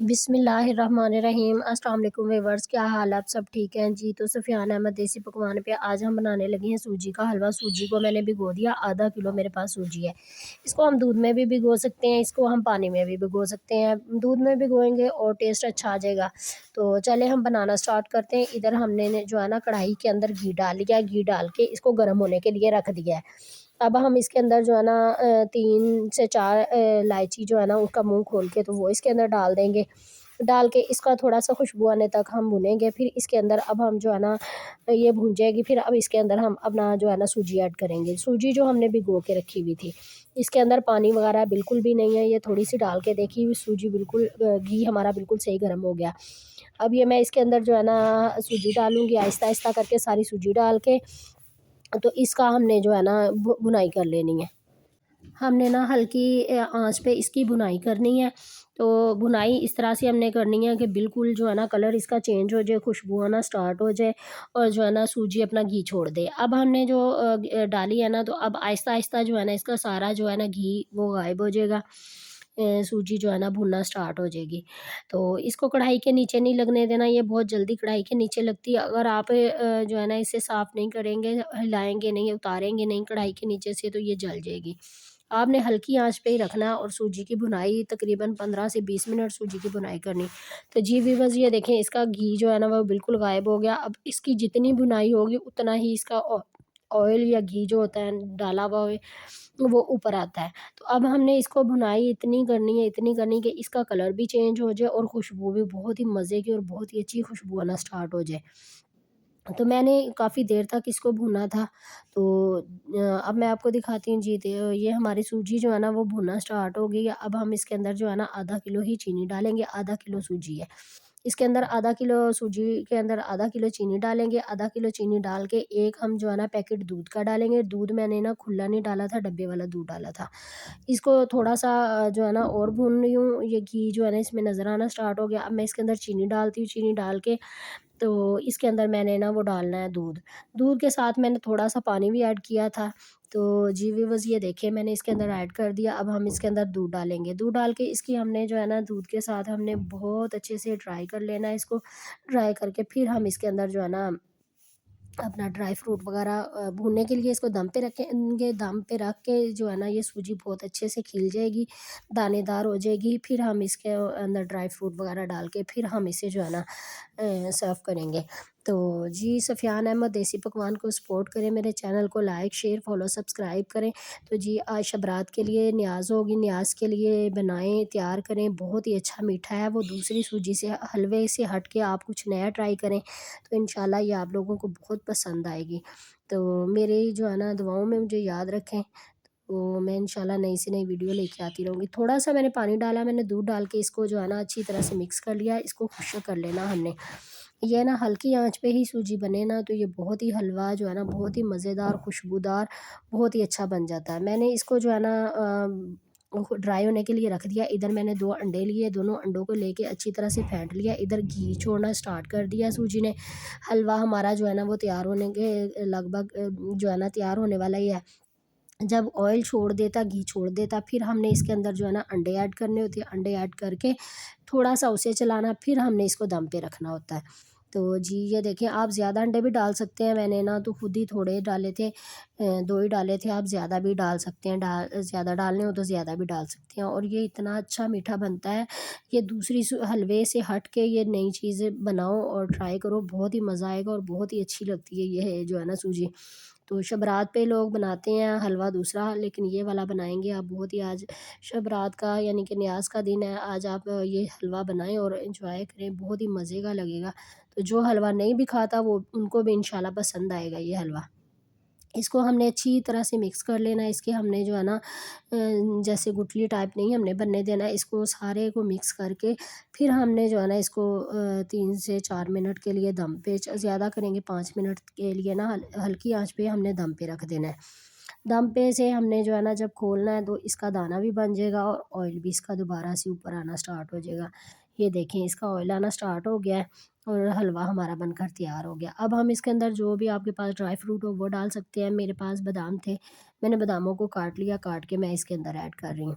बिस्मिल्लाहिर्रहमानिर्रहीम। अस्सलाम वालेकुम व्यूअर्स, क्या हाल आप सब ठीक हैं जी। तो सुफियान अहमद देसी पकवान पे आज हम बनाने लगे हैं सूजी का हलवा। सूजी को मैंने भिगो दिया, आधा किलो मेरे पास सूजी है। इसको हम दूध में भी भिगो सकते हैं, इसको हम पानी में भी भिगो सकते हैं। दूध में भिगोएंगे और टेस्ट अच्छा आ जाएगा। तो चले हम बनाना स्टार्ट करते हैं। इधर हमने जो है ना कढ़ाई के अंदर घी डाल लिया, घी डाल के इसको गर्म होने के लिए रख दिया है। अब हम इसके अंदर जो है ना 3 से 4 इलायची जो है ना उसका मुंह खोल के तो वो इसके अंदर डाल देंगे। डाल के इसका थोड़ा-सा खुशबू आने तक हम भूनेंगे। फिर इसके अंदर अब हम जो है ना ये भून जाएगी, फिर अब इसके अंदर हम अपना जो है ना सूजी ऐड करेंगे। सूजी जो हमने भिगो के रखी हुई थी, इसके अंदर पानी वगैरह बिल्कुल भी नहीं है। ये थोड़ी-सी डाल के देखी, सूजी बिल्कुल घी हमारा बिल्कुल सही गर्म हो गया। अब ये मैं इसके अंदर जो है ना सूजी डालूँगी, आहिस्ता-आहिस्ता करके सारी सूजी डाल के, तो इसका हमने जो है ना भुनाई कर लेनी है। हमने ना हल्की आँच पे इसकी भुनाई करनी है। तो भुनाई इस तरह से हमने करनी है कि बिल्कुल जो है ना कलर इसका चेंज हो जाए, खुशबू आना स्टार्ट हो जाए और जो है ना सूजी अपना घी छोड़ दे। अब हमने जो डाली है ना, तो अब आहिस्ता-आहिस्ता जो है ना इसका सारा जो है ना घी वो गायब हो जाएगा। सूजी जो है ना भुनना स्टार्ट हो जाएगी। तो इसको कढ़ाई के नीचे नहीं लगने देना, ये बहुत जल्दी कढ़ाई के नीचे लगती है। अगर आप जो है ना इसे साफ़ नहीं करेंगे, हिलाएँगे नहीं, उतारेंगे नहीं कढ़ाई के नीचे से, तो ये जल जाएगी। आपने हल्की आँच पे ही रखना है और सूजी की भुनाई तकरीबन 15 से 20 मिनट सूजी की भुनाई करनी। तो जी व्यूअर्स, ये देखें इसका घी जो है ना वो बिल्कुल गायब हो गया। अब इसकी जितनी भुनाई होगी उतना ही इसका ऑयल या घी जो होता है डाला हुआ वो ऊपर आता है। तो अब हमने इसको भुनाई इतनी करनी है, इतनी करनी कि इसका कलर भी चेंज हो जाए और खुशबू भी बहुत ही मज़े की और बहुत ही अच्छी खुशबू आना स्टार्ट हो जाए। तो मैंने काफ़ी देर तक इसको भुना था। तो अब मैं आपको दिखाती हूँ जी। ये हमारी सूजी जो है ना वो भुनना स्टार्ट हो गई है। अब हम इसके अंदर जो है ना आधा किलो ही चीनी डालेंगे, आधा किलो सूजी है। इसके अंदर आधा किलो सूजी के अंदर आधा किलो चीनी डालेंगे। आधा किलो चीनी डाल के एक हम जो है ना पैकेट दूध का डालेंगे। दूध मैंने ना खुला नहीं डाला था, डब्बे वाला दूध डाला था। इसको थोड़ा-सा जो है ना और भून रही हूँ। ये घी जो है ना इसमें नज़र आना स्टार्ट हो गया। अब मैं इसके अंदर चीनी डालती हूँ। चीनी डाल के तो इसके अंदर मैंने ना वो डालना है दूध। दूध के साथ मैंने थोड़ा-सा पानी भी ऐड किया था। तो जी व्यूअर्स, ये देखिए मैंने इसके अंदर ऐड कर दिया। अब हम इसके अंदर दूध डालेंगे। दूध डाल के इसकी हमने जो है ना दूध के साथ हमने बहुत अच्छे से ड्राई कर लेना है इसको। ड्राई करके फिर हम इसके अंदर जो है ना अपना ड्राई फ्रूट वगैरह भूनने के लिए इसको दम पे रखेंगे। दम पे रख के जो है ना ये सूजी बहुत अच्छे से खिल जाएगी, दानेदार हो जाएगी। फिर हम इसके अंदर ड्राई फ्रूट वगैरह डाल के फिर हम इसे जो है ना सर्व करेंगे। तो जी, सफ़ियान अहमद देसी पकवान को सपोर्ट करें, मेरे चैनल को लाइक, शेयर, फॉलो, सब्सक्राइब करें। तो जी आज शबरात के लिए न्याज़ होगी, न्याज़ के लिए बनाएँ, तैयार करें। बहुत ही अच्छा मीठा है, वो दूसरी सूजी से हलवे से हट के आप कुछ नया ट्राई करें, तो इंशाल्लाह ये आप लोगों को बहुत पसंद आएगी। तो मेरी जो है ना दुआओं में मुझे याद रखें। तो मैं इंशाल्लाह नई से नई वीडियो लेके आती रहूँगी। थोड़ा-सा मैंने पानी डाला, मैंने दूध डाल के इसको जो है ना अच्छी तरह से मिक्स कर लिया। इसको खुश्क कर लेना हमने। ये ना हल्की आँच पे ही सूजी बने ना, तो ये बहुत ही हलवा जो है ना बहुत ही मज़ेदार, खुशबूदार, बहुत ही अच्छा बन जाता है। मैंने इसको जो है ना ड्राई होने के लिए रख दिया। इधर मैंने 2 अंडे लिए, दोनों अंडों को लेके अच्छी तरह से फेंट लिया। इधर घी छोड़ना स्टार्ट कर दिया सूजी ने। हलवा हमारा जो है ना वो तैयार होने के लगभग जो है ना तैयार होने वाला ही है। जब ऑयल छोड़ देता, घी छोड़ देता, फिर हमने इसके अंदर जो है ना अंडे ऐड करने होते हैं। अंडे ऐड करके थोड़ा-सा उसे चलाना, फिर हमने इसको दम पे रखना होता है। तो जी, ये देखिए आप ज़्यादा अंडे भी डाल सकते हैं। मैंने ना तो खुद ही थोड़े डाले थे, 2 ही डाले थे। आप ज़्यादा भी डाल सकते हैं, ज़्यादा डालने हो तो ज़्यादा भी डाल सकते हैं। और ये इतना अच्छा मीठा बनता है। ये दूसरी हलवे से हट के ये नई चीज़ें बनाओ और ट्राई करो, बहुत ही मज़ा आएगा और बहुत ही अच्छी लगती है ये जो है ना सूजी। तो शब रात पे लोग बनाते हैं हलवा दूसरा, लेकिन ये वाला बनाएँगे आप। बहुत ही आज शब रात का यानी कि न्याज़ का दिन है। आज आप ये हलवा बनाएँ और एन्जॉय करें, बहुत ही मज़े का लगेगा। तो जो हलवा नहीं भी खाता वो उनको भी इंशाल्लाह पसंद आएगा ये हलवा। इसको हमने अच्छी तरह से मिक्स कर लेना है। इसके हमने जो है ना जैसे गुठली टाइप नहीं हमने बनने देना है। इसको सारे को मिक्स करके फिर हमने जो है ना इसको 3 से 4 मिनट के लिए दम पे, ज़्यादा करेंगे 5 मिनट के लिए ना हल्की आंच पे हमने दम पे रख देना है। दम पे से हमने जो है ना जब खोलना है तो इसका दाना भी बन जाएगा और ऑयल भी इसका दोबारा से ऊपर आना स्टार्ट हो जाएगा। ये देखें इसका ऑयल आना स्टार्ट हो गया है और हलवा हमारा बनकर तैयार हो गया। अब हम इसके अंदर जो भी आपके पास ड्राई फ्रूट हो वो डाल सकते हैं। मेरे पास बादाम थे, मैंने बादामों को काट लिया, काट के मैं इसके अंदर ऐड कर रही हूँ।